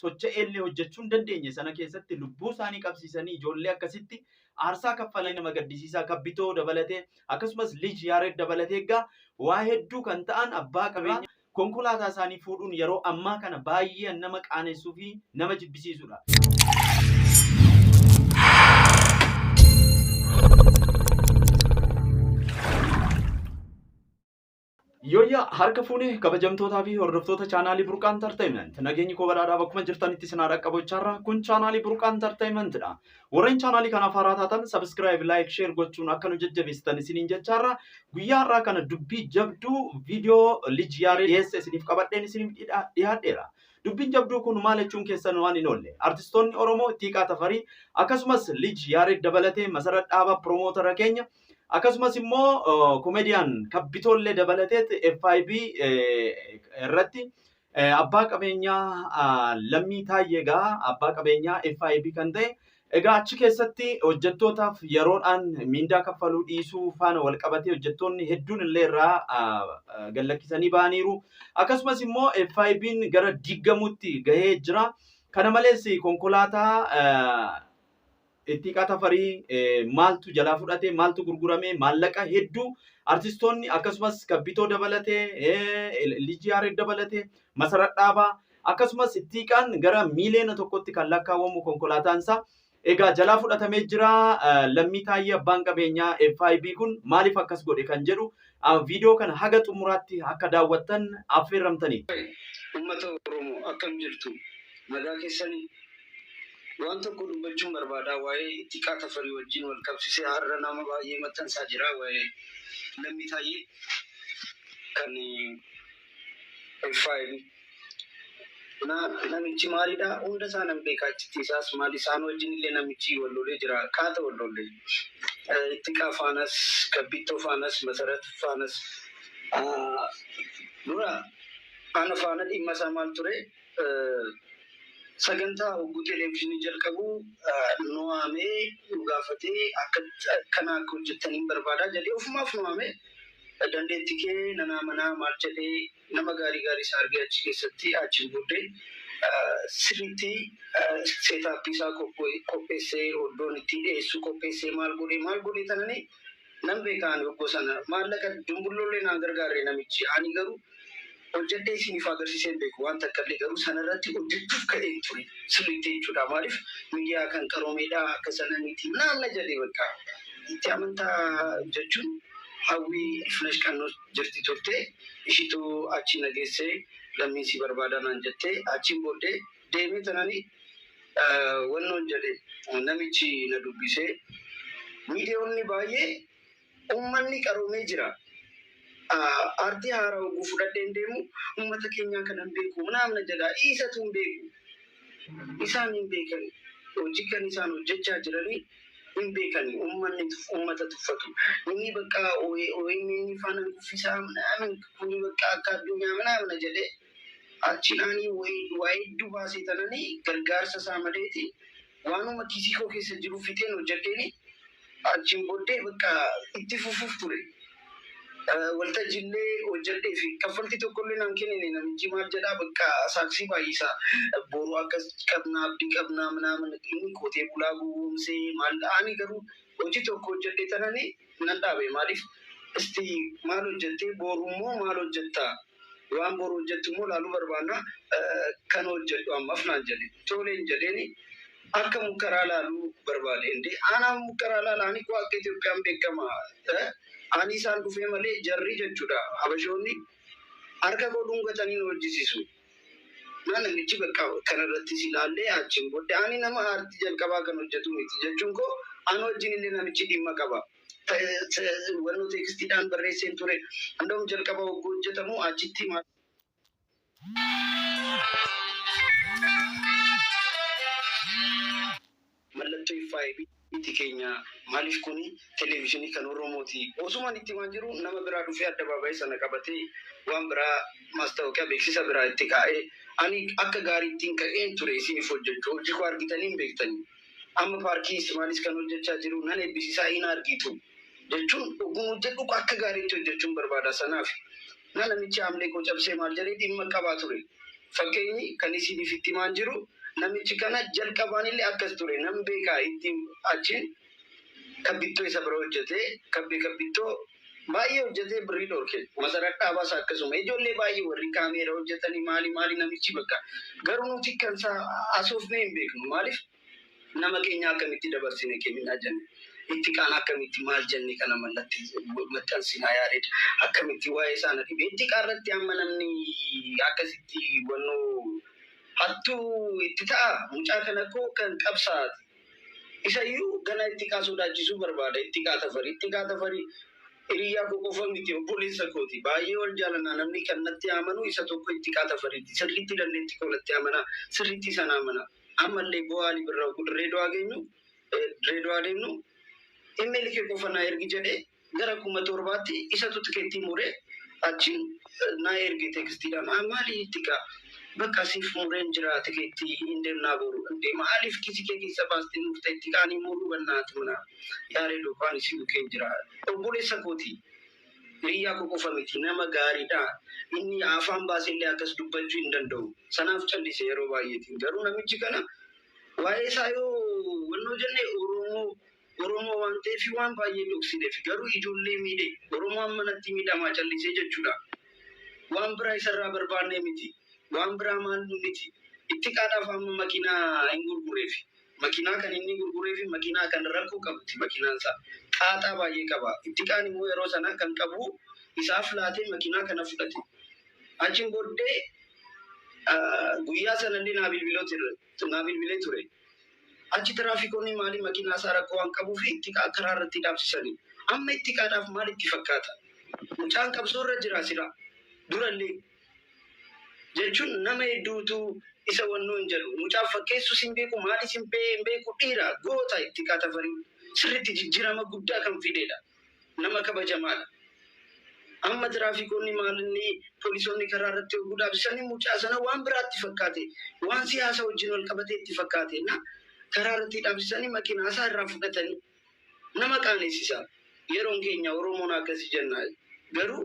socho'eellee hojjechuu hin dandeenye sana keessatti lubbuu isaanii qabsiisanii ijoollee akkasitti aarsaa kaffalanii nama gaddisiisaa kabbitoo dabalatee akkasumas Lij Yaared dabalatee egaa waa hedduu kan ta'an abbaa qabeenya konkolaataa isaanii fuudhuun yeroo ammaa kana baay'ee nama qaanessuu fi nama jibbisiisudha. Yoyya harka fuune kabajamtootaa fi hordoftoota chaanaalii Burqaa Entertainment nageenyi koo badhaadhaa bakkuma jirtanitti isin dhaqqabachaa kun chaanaalii Burqaa Entertainmentdha. Warreen chaanaalii kana haaraa taatan subscribe, like, share gochuun akka nu jajjabeessitan isiniin jechaarra guyyaa har'aa kana dubbii jabduu viidiyoo Lij Yaared dhiyeesse isiniif qabadheen isiniif dhiyaadheera. Dubbiin jabduu kun maal jechuun keessan waan hin oolle artistoonni Oromoo Xiiqaa Tafarii akkasumas Lij Yaared dabalatee Masarat Dhaabaa promootara keenya akkasumas immoo komediyaan kabbitoollee dabalateet FIB irratti abbaa qabeenyaa Lammii Taayyeegaa abbaa qabeenyaa FIB kan ta'e egaa achi keessatti hojjettootaaf yeroodhaan mindaa kaffaluu dhiisuu faana wal qabatee hojjettoonni hedduun illee irraa gallakkisanii ba'aniiru. Akkasumas immoo FIB'n gara diigamuutti gahee jira. Kana malees konkolaataa Xiiqaa Tafarii maaltu jalaa fudhate maaltu gurgurame maallaqa hedduu artistoonni akkasumas kabbitoo dabalatee Lij Yaared dabalatee Masarat Dhaabaa akkasumas Xiiqaan gara miiliyoona tokkotti kan lakkaawwamu konkolaataansaa egaa jalaa fudhatamee jira. Lammii Taayyee abbaan qabeenyaa FIB kun maaliif akkas godhe kan jedhu viidiyoo kana haga xumuraatti akka daawwattan affeerramtanii. Uummata Oromoo akkam jirtu nagaa keessanii waan tokko dubbachuun barbaada waa'ee Xiiqaa Tafarii wajjin wal qabsiisee har'a nama baay'ee maxxansaa jira waa'ee Lammii Taayyee kan FIB. Namichi maalidha hunda isaa nam beekaa achitti isaas maal isaan wajjin illee namichi wallolee jira kaata wallolee Xiiqaa faanas kabbitoo faanas Masarat faanas dura ana faana dhimma isaa maal ture sagantaa hogguu televezyiinii jalqabu nu waamee nu gaafatee akkana akka hojjettaniin barbaadaa jedhee ofumaaf nu waamee dandeettii kee nanaa manaa maal jedhee nama gaarii isaa argee achi keessatti achiin booddee sirriitti seetaappii isaa qopheessee hoddoon itti dhiyeessu qopheessee maal godhee tananii nan beekaan hoggoo sana maallaqa dumbullollee naan gargaaree namichi ani garuu hojjedhee isiniif agarsiisee beeku waan takka illee garuu sanarratti hojjechuuf ka'ee ture sirriitti jechuudha. Maaliif miidiyaa kan qaroomeedhaa akka sana miti naanna jedhee bakka itti amantaa jechuun hawwii flash kannoo jirti turte ishitu achi nageessee lammiin si barbaada naan jettee achiin booddee deemee tananii wannoon jedhee namichi na dubbisee miidiyoonni baay'ee uummanni qaroomee jira. Artii haaraa hogguu fudhadheen deemu uummata keenyaa kanan beeku naamna jedhaa isatu hin beeku isaan hin beekan hojii kan isaan hojjechaa jiranii hin beekani uummata tuffatu inni bakka inni faana kuffisaa naamin kuni bakka akka addunyaa naamna jedhee achinaanii waa hedduu baasee tananii gargaarsa isaa maleeti waanuma kiisii koo keessa jiru fiteen hojjedheeni achiin booddee bakka itti fufuuf ture. Waltajjiillee hojjedhee fi kaffaltii tokkollee naan kennine namichi maal jedhaa bakka saaksii baay'isaa boruu akkas qabnaa abdii qabnaa manaa inni qotee bulaa gowwoomsee maal ani garuu hojii tokko hojjedhee tananii nan dhaabe maaliif isti maal hojjettee borummoo maal hojjettaa waan boru hojjettu immoo laaluu barbaanna kan hojjedhu ammaaf naan jedhe toleen jedheeni akka mukaraa laaluu barbaade indee aanaa mukaraa laalaanii koo akka Itoophiyaan beekama ani isaan dhufee malee jarri jechuudha habashoonni harka godhuun gatanii nu hojjisiisu. Namichi bakka kanarratti si ilaallee achiin booddee ani nama aartii jalqabaa kan hojjetu miti jechuun koo ani wajjin illee namichi dhimma qaba. Wannoo teekstiidhaan barreesseen ture handoom jalqaba hogguu hojjetamu achitti mallattoo FIB itti keenya maaliif kuni televezyiinii kan Oromooti osumaan itti waan jiru nama biraa dhufee addabaabayii sana qabatee waan biraa maastaawoqiyaa beeksisa biraa itti kaa'ee ani akka gaariittiin ka'een ture isiniif hojjechuu hojii koo argitanii hin beektanii amma paarkii Ismaalis kan hojjechaa jiru nan eebbisiisaa hin argitu jechuun dhuguma hojjedhu akka gaariitti hojjechuun barbaada sanaaf namichi haamlee koo cabsee maal jedhee dhimma qabaa ture Fakkeenyi kan isin ifitti maan jiru namichi kana jalqabaan illee akkas ture nam beekaa ittiin achiin kabbitoo isa bira hojjetee kabbitoo baay'ee hojjetee birrii dhorke masaraa dhaabaas akkasuma ijoollee baay'ee warri kaameera hojjetanii maali namichi bakka garuu nuti kan isaa asoofnee hin beeknu maaliif nama keenya akkamitti dabarsine kennaa jenne itti kaan akkamitti maal jenne kana mallatti maxxansinaa yaadedha akkamitti waa'ee isaanii dhibee itti qaarratti amma namni akkasitti wannoo hattuu itti ta'a mucaa kana koo kan qabsaati isayyuu gana itti kaa sodaachisuu barbaada itti kaa tafarii hiriyaa koo qofa miti obboleessa kooti baay'ee wal jaalannaa namni kan natti amanu isa tokko itti kaa tafariiti sirriitti dandeetti koo natti amana sirriitti sana amana ammallee bu'aalii birraa reedoo adeemnu email kee qofa naa ergi jedhee gara 7,000 isatu tikeettii muree achiin naa erge tekstiidhaan maali itti kaa bakka siif mureen jira tikeettii hin deemnaa boru maaliif kisi kee keessa baastee nuuf ta'e itti kaanii muruu bannaati mana yaaree dhoofaan isii dhukeen jira obboleessa kooti hiriyaa koo qofa miti nama gaariidha inni afaan baaseellee akkas dubbachuu hin danda'u sanaaf callise yeroo baay'eetiin garuu namichi kana waa'ee isaa yoo wannoo jenne Oromoo waan ta'eef waan baay'ee dhoksineef garuu ijoollee miidhe Oromoon manatti miidhamaa callisee jechuudha waan biraa isarraa barbaannee miti waan biraa maal miti itti qaadhaaf amma makiinaa hin gurgureef makiinaa kan inni gurgureef makiinaa kan rakkoo qabutti makiinaan isaa qaaxaa baay'ee qaba itti qaan immoo yeroo sana kan qabu isaaf laatee makiinaa kana fudhate achiin booddee guyyaa sanallee naa bilbilee ture achi tiraafikoonni maali makiinaa isaa rakkoo waan qabuuf itti karaa irratti dhaabsisanii amma itti qaadhaaf maal itti fakkaata mucaan qabsoo irra jira sira durallee jechuun nama hedduutu isa wannoo hin jedhu mucaan fakkeessus hin beeku maalis hin beeku dhiira goota itti kaa tafarii sirriitti jijjiirama guddaa kan fideedha nama kabajamaadha amma tiraafikoonni maalinni poolisoonni karaa irratti oguu dhaabsisanii mucaa sana waan biraatti fakkaate waan siyaasa wajjin wal qabatee itti fakkaate na karaa irratti dhaabsisanii makiinaa isaa irraa fudhatanii nama qaaneessisaa yeroon keenya Oromoon akkasii jennaa garuu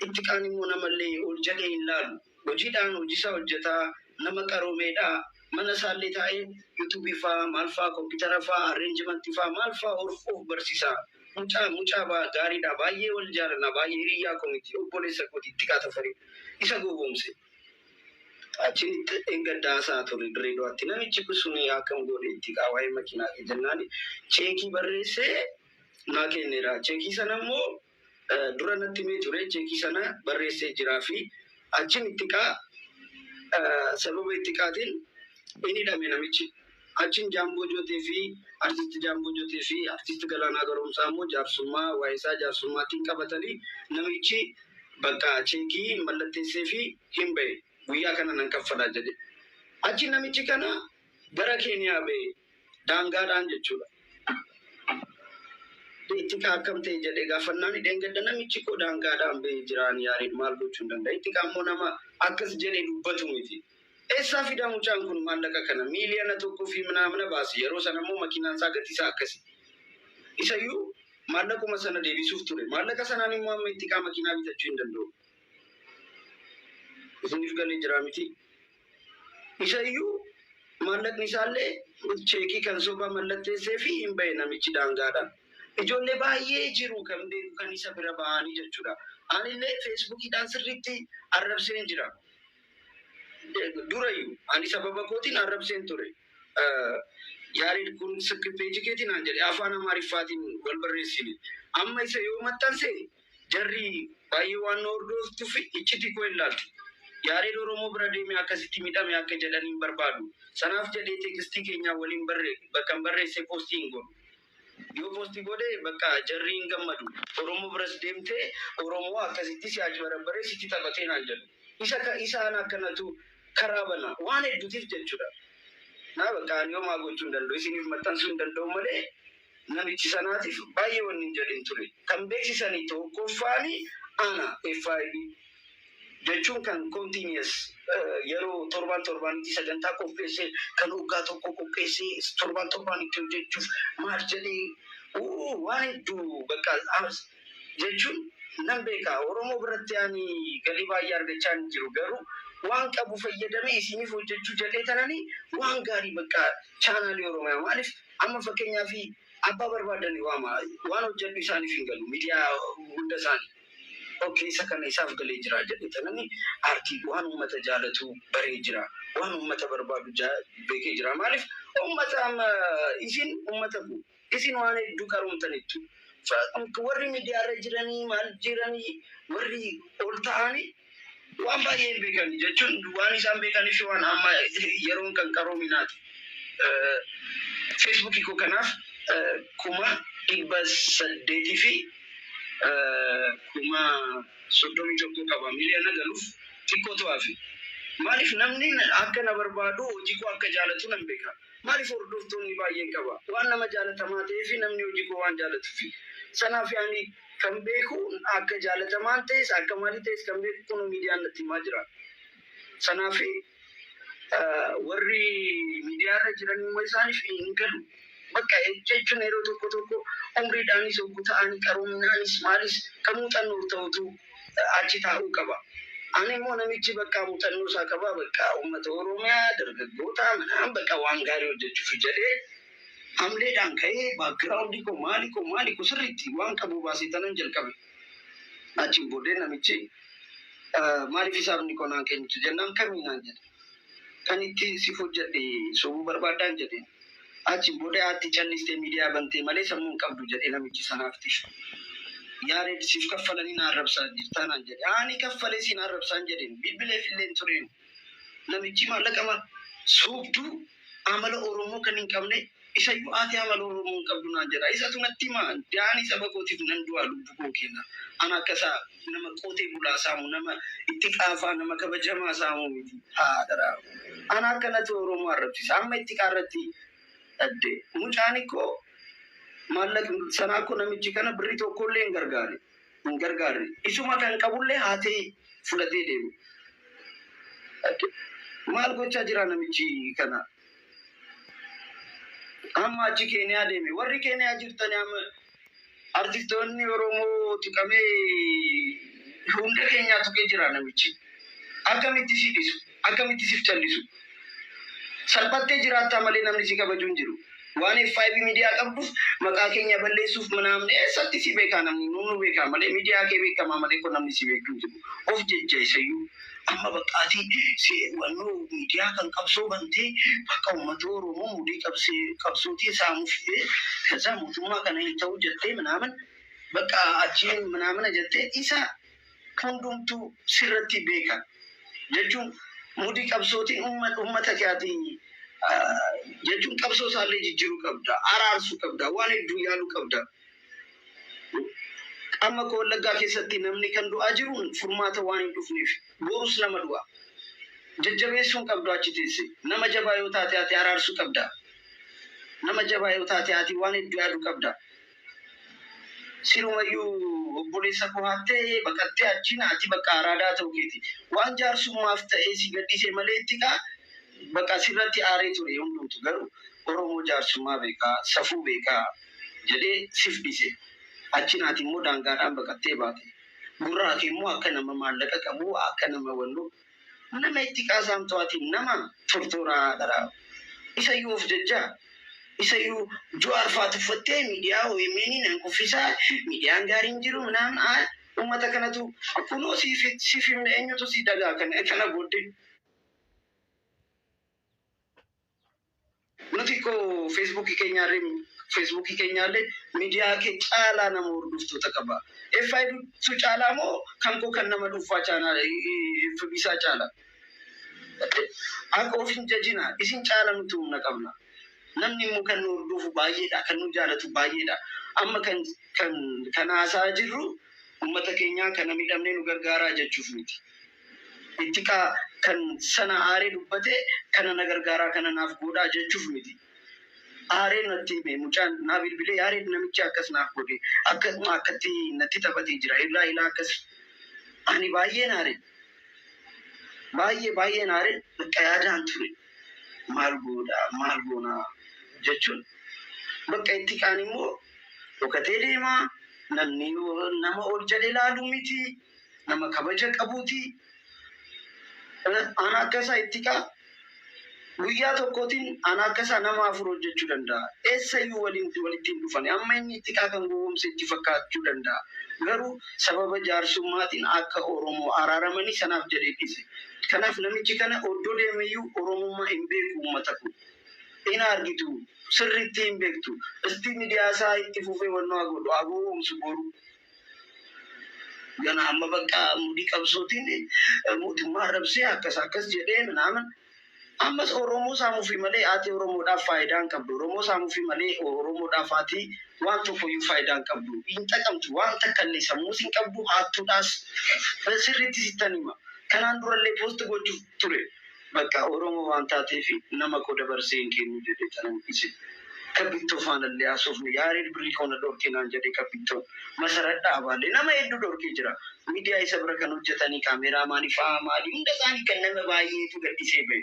itti qaan immoo namallee ol jedhee hin laalu hojiidhaan hojiisaa hojjetaa nama qaroomeedhaa mana isaallee taa'ee yuutuubii fa'aa maal fa'aa kompiitara fa'aa arreenjimentii fa'aa maal fa'aa of barsiisaa mucaa gaariidha baay'ee wal jaalannaa baay'ee hiriyaa koomiti obboleessa kooti itti kaa tafarii isa gowwoomse achitti engaddaasaa ture Dirreedawaatti namichi kun akkam godhe itti kaa waa'ee makiinaa jennaani cheekii barreessee naa kenneera cheekii sana immoo dura natti mee ture cheekii sana barreessee jiraa fi achiin itti kaa sababa itti kaatiin inni hidhame namichi achiin Jaamboo Jootee fi artisti Galaanaa Garoomsaa immoo jaarsummaa waa'ee isaa jaarsummaatiin qabatanii namichi bakka cheekii mallatteessee fi hin ba'e guyyaa kana nan kaffalaa jedhe achi namichi kana gara Keeniyaa ba'e daangaadhaan jechuudha. Itti kaa akkam ta'e jedhee gaafannaan deengadda namichi koo daangaadhaan ba'ee jiraan yaariin maal gochuu hin danda'a itti kaa immoo nama akkas jedhee dubbatu miti. Eessaa fidaa mucaan kun maallaqa kana miiliyoona 1 fi mana baase yeroo sana immoo makiinaan isaa gatii isaa akkasi isayyuu maallaquma sana deebisuuf ture maallaqa sanaan immoo amma itti kaa makiinaa bitachuu hin danda'u isiniif galee jira miti isayyuu maallaqni isaallee cheekii kan soba mallatteessee fi hin ba'e namichi daangaadhaan ijoollee baay'ee jiru kan beeku kan isa bira ba'anii jechuudha anillee feesbuukiidhaan sirriitti arrabseen jira durayyuu ani sababa kootiin arrabseen ture yaariin kun sirri peejii keetiin aan jedhe afaan Amaariffaatiin wal barreessine amma isa yoo maxxanse jarri baay'ee waan hordoftuuf icciti koo ilaalti yaariin Oromoo bira deemee akkasitti miidhame akka jedhaniin barbaadu sanaaf jedhee teekstii keenyaa waliin bakka barreesse poostii hin godhu yoo poostii godhe bakka jarri hin gammadu Oromoo biras deemtee Oromoo akkasitti si achi barabbaree sitti taphatee naan jedhu isaan akkanatu karaa bana waan hedduutiif jechuudha. Naa bakka ani homaa gochuu hin danda'u isiniif maxxansuu hin danda'u malee namichi sanaatiif baay'ee wanni hin jedhin ture. Kan beeksisanii tokkoffaani ana FIB jechuun kan continuous yeroo torbaanitti sagantaa qopheessee kan waggaa tokko qopheessee torbaanitti hojjechuuf maal jedhee waan hedduu bakka jechuun nan beekaa Oromoo biratti ani galii baay'ee argachaa hin jiru garuu waan qabu fayyadamee isiniif hojjechuu jedhee tanani waan gaarii bakka chaanaalii Oromiyaa maaliif amma fakkeenyaa fi abbaa barbaadanii waan hojjedhu isaaniif hin galu miidiyaa hunda isaanii. Okey, isa kana isaaf galee jira jedhee tanani aartii waan uummata jaalatu baree jira. Waan uummata barbaadu beekee jira. Maaliif uummata isin uummata isin waan hedduu qaroomtanitti. Warri miidiyaarra jiranii maal jiranii warri ol ta'anii waan baay'ee beekanii jechuun waan isaan beekaniif waan amma yeroon kan qaroominaati. Feesbuukii koo kanaaf 800 fi 31 qaba miliyoona galuuf xiqqootu hafi. Maaliif namni akka na barbaadu hojii koo akka jaalatu nan beeka. Maaliif hordoftoonni baay'een qaba. Waan nama jaalatamaa ta'ee fi namni hojii koo waan jaalatuufi. Sanaaf yaani kan beeku akka jaalatamaan ta'es akka maalii ta'es kan beeku kun miidiyaan natti himaa jira. Sanaaf warri miidiyaarra jiran immoo isaaniif hin galu. Bakka jechuun yeroo tokko umriidhaanis ogguu ta'anii qaroominaanis maalis kan muuxannoo ta'utu achi taa'uu qaba. Ani immoo namichi bakka muuxannoo isaa qaba bakka uummata Oromiyaa dargaggoota manaan bakka waan gaarii hojjechuuf jedhee hamleedhaan ka'ee baakgiraawundii koo maali koo sirriitti waan qabu baasee tanan jalqabe. Achiin booddee namichi maaliif isaafni konaan keenyatu jennaan kamiinaan jedhe. Kan itti si hojjedhe sobuu barbaadaan jedheen. Achiin booddee haati callistee miidiyaa bantee malee sammuun qabdu jedhee namichi sanaaf tishu. Yaaree siif kaffalanii na arrabsaa jirtaanaan jedhe. Ani kaffalee siin arrabsaan jedheen bilbileef illee hin tureen. Namichi maallaqa soobduu amala Oromoo kan hin qabne isayyuu ati amala Oromoo hin qabdu naan jedha. Isatu natti himaa daanii saba kootiif nan du'aa lubbuu koo kenna. Ana akkasaa nama qotee bulaa saamu nama itti qaafaa nama kabajamaa saamu miti. Haadharaa. Ana akkanatti Oromoo arrabsiisa. Amma itti qaarratti adde mucaan koo maallaqa sanaa koo namichi kana birrii tokkollee hin gargaarre. Isuma kan qabullee haatee fudhatee deemu. Maal gochaa jira namichi kana? Amma achi Keeniyaa deeme. Warri Keeniyaa jirtanii amma artistoonni Oromoo tuqamee hunda keenyaa tuqee jira namichi. Akkamitti si dhisu? Akkamitti siif callisu? Salphattee jiraattaa malee namni si kabajuu hin jiru. Waan FIB miidiyaa qabduuf maqaa keenya balleessuuf manaamne eessatti si beekaa namni nu beekaa malee miidiyaa kee beekamaa malee kun namni si beekuu hin jiru. Of jecha isayyuu amma baqqaatii wannoo miidiyaa kan qabsoo bantee bakka uummata Oromoo mudii qabsootii saamuuf kaza mootummaa kana hin ta'u jettee manaaman bakka achiin manaamana jettee isa hundumtuu sirratti beeka. Jechuun mudii qabsootiin uummata kaatii jechuun qabsoo isaallee jijjiiruu qabda, araarsuu qabda, waan hedduu yaaluu qabda. Amma koo Wallaggaa keessatti namni kan du'aa jiru furmaata waan hin dhufneef borus nama du'a. Jajjabeessuun qabdu achi teesse. Nama jabaa yoo taate ati araarsuu qabda. Nama jabaa yoo taate ati waan hedduu yaaduu qabda. Sirumayyuu obboleessa koo haattee baqattee achiin ati bakka araadaa ta'uu keeti. Waan jaarsummaaf ta'ee si gadhiisee malee itti kaa bakka sirratti aaree ture hundumtu garuu Oromoo jaarsummaa beekaa, safuu beekaa jedhee siif dhiise. Achiin ati immoo daangaadhaan baqattee baate. Gurraa kee immoo akka nama maallaqa qabu, akka nama walloo nama itti qaasamtu ati nama tortoraa dharaa. Isayyuu of jajjaa. Isayyuu Jawaar faatu uffattee miidiyaa OMN nan kuffisaa miidiyaan gaariin jiru naan uummata kanatu kunoo siif himne eenyutu si dagaa kana booddee. Nuti koo Feesbuukii keenyaallee miidiyaa kee caalaa nama hordoftoota qaba. FIB su caalaa moo kan koo kan nama dhuunfaa FB isaa caalaa? Akka of hin jajinaa isin caalaa nuti humna qabna. Namni immoo kan nu hordofu baay'eedha, kan nu jaalatu baay'eedha. Amma kan haasaa jirru uummata keenyaa kana miidhamnee nu gargaaraa jechuuf miti. Itti kan sana aaree dubbatee kana na gargaaraa kana naaf godhaa jechuuf miti. Aaree natti hime mucaan naa bilbilee aaree namichi akkas naaf godhe akkatti natti taphatee jira. Ilaa akkas ani baay'een aaree bakka yaadaan ture. Maal goonaa jechuun bakka itti kaan immoo dhokatee deemaa namni nama ol jedhee ilaaluu miti nama kabaja qabuuti. Ana akkasa ittika guyyaa tokkootiin ana akkasa nama afur hojjechuu danda'a. Eessayyuu walitti dhufan amma inni ittikaa kan gowwoomse itti fakkaachuu danda'a. Garuu sababa jaarsummaatiin akka Oromoo araaramanii sanaaf jedhee dhiise. Kanaaf namichi kana oddoo deemeyyuu Oromummaa hin beeku uummata kun. Hin argitu sirriitti hin beektu. Isti miidiyaa isaa itti fufee wannoo godhu agowwoomsu boru. Gana amma bakka mudii qabsootiin mootummaa arrabsee akkas jedhee minaaman. Ammas Oromoo saamuufi malee ati Oromoodhaaf faayidaa hin qabdu. Oromoo saamuufi malee Oromoodhaaf ati waan tokkoyyuu faayidaa hin qabdu. Hin xaqamtu waan takkallee sammuus hin qabdu haattuudhaas sirriitti sittan hima. Kanaan durallee poost gochuuf ture. Bakka Oromoo waan taateef nama koo dabarsee hin kennu jedhee tanan ibse. Kabittoo faanallee haasofne Yaareed Birrii koona dhorkee naan jedhee kabittoo masaraa dhaabaalee nama hedduu dhorkee jira. Miidiyaa isa bira kan hojjetanii kaameraamaanii fa'aa maali hunda isaanii kan nama baay'eetu gaddisee bahe.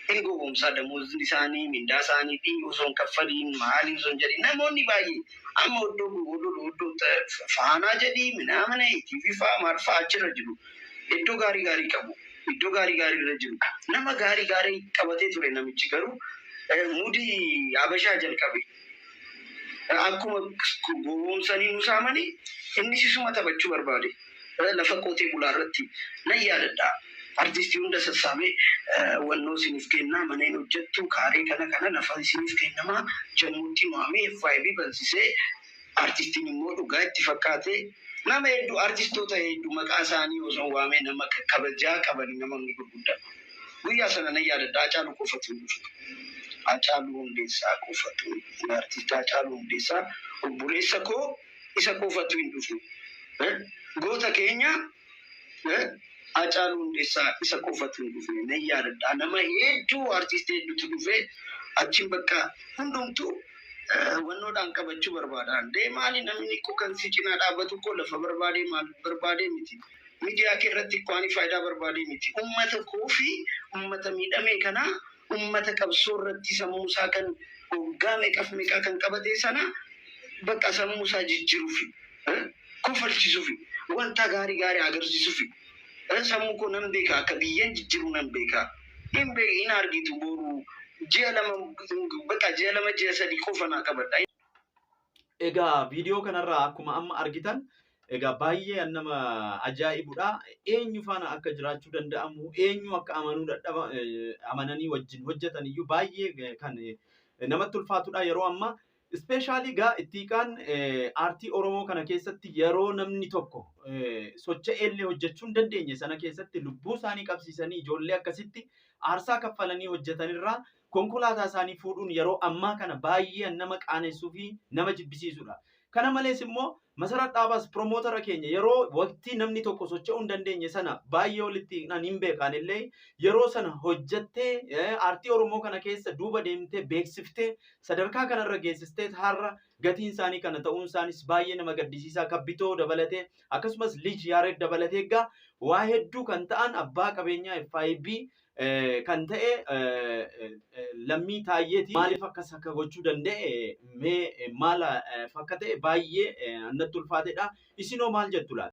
Inni gowwoomsaa damoozni isaanii mindaa isaanii fi osoo hin kaffaliin maaliin osoo hin jedhin namoonni baay'ee amma oddoo faanaa jedhii minaamana TV fa'aa maal fa'aa achirra jiru. Iddoo gaarii qabu. Iddoo gaarii irra jiru. Nama gaarii qabatee ture namichi garuu mudii Habashaa jalqabe. Akkuma gowwoomsanii nusaamanii inni sisuma taphachuu barbaade. Lafa qotee bulaa irratti nan yaadadha. Artistii hunda sassaabee wannoo isiniif kennaa mana hin hojjettu kaaree kana lafa isiniif kennamaa jammuutti mo'amee FYB bansisee artistiin immoo dhugaa itti fakkaatee nama hedduu artistoota hedduu maqaa isaanii osoo waamee nama kabajaa qabanii namoonni gurguddaa. Guyyaa sana nan yaadadha Haacaaluu qofatu hin dhufu. Haacaaluu Hundeessaa qofatu artistii Haacaaluu Hundeessaa obboleessa koo isa qofatu hin dhufu. Goota keenya Haacaaluu Hundeessaa isa qofatu hin dhufu. Nan yaadadha nama hedduu artistii hedduutu dhufee achiin bakka hundumtuu wannoodhaan qabachuu barbaadaan. Deemaali namni koo kan si cinaa dhaabbatu koo lafa barbaadee maal barbaadee miti. Miidiyaa kee irratti kwaanii faayidaa barbaadee miti. Uummata koo fi uummata miidhamee kanaa uummata qabsoo irratti sammuu isaa kan hoggaa meeqaa kan qabatee sana bakka sammuu isaa jijjiiruufi kofalchisuufi wanta gaarii agarsiisuufi sammuu koo nan beekaa akka biyyeen jijjiiruu nan beekaa. Hin argitu boru ji'a lama ji'a sadii qofa naa qabadha. Egaa viidiyoo kanarraa akkuma amma argitan egaa baay'ee nama ajaa'ibudha. Eenyu faana akka jiraachuu danda'amu, eenyu akka amananii wajjin hojjetan iyyuu baay'ee kan namatti ulfaatudha yeroo ammaa. Ispeeshaalii gaa ittiiqaan aartii Oromoo kana keessatti yeroo namni tokko socho'eellee hojjechuu hin dandeenye sana keessatti lubbuu isaanii qabsiisanii ijoollee akkasitti aarsaa kaffalanii hojjetanirraa konkolaataa isaanii fuudhuun yeroo ammaa kana baay'ee nama qaaneessuu fi nama jibbisiisudha. Kana malees immoo masaraa dhaabaas promootara keenya yeroo waqtii namni tokko socho'uu hin dandeenye sana baay'ee walitti hin beekan illee yeroo sana hojjettee aartii Oromoo kana keessa duuba deemtee beeksiftee sadarkaa kanarra geessistee har'a gatiin isaanii kana ta'uun isaanis baay'ee nama gaddisiisaa. Kabbitoo dabalatee akkasumas Lij Yaareed dabalatee egaa waa hedduu kan ta'an abbaa qabeenyaa FYB kan ta'e lammii taayyeetii maaliif akkas akka gochuu danda'e mee maal akka ta'e baay'ee natti ulfaatedha. Isinoo maal jettu laata?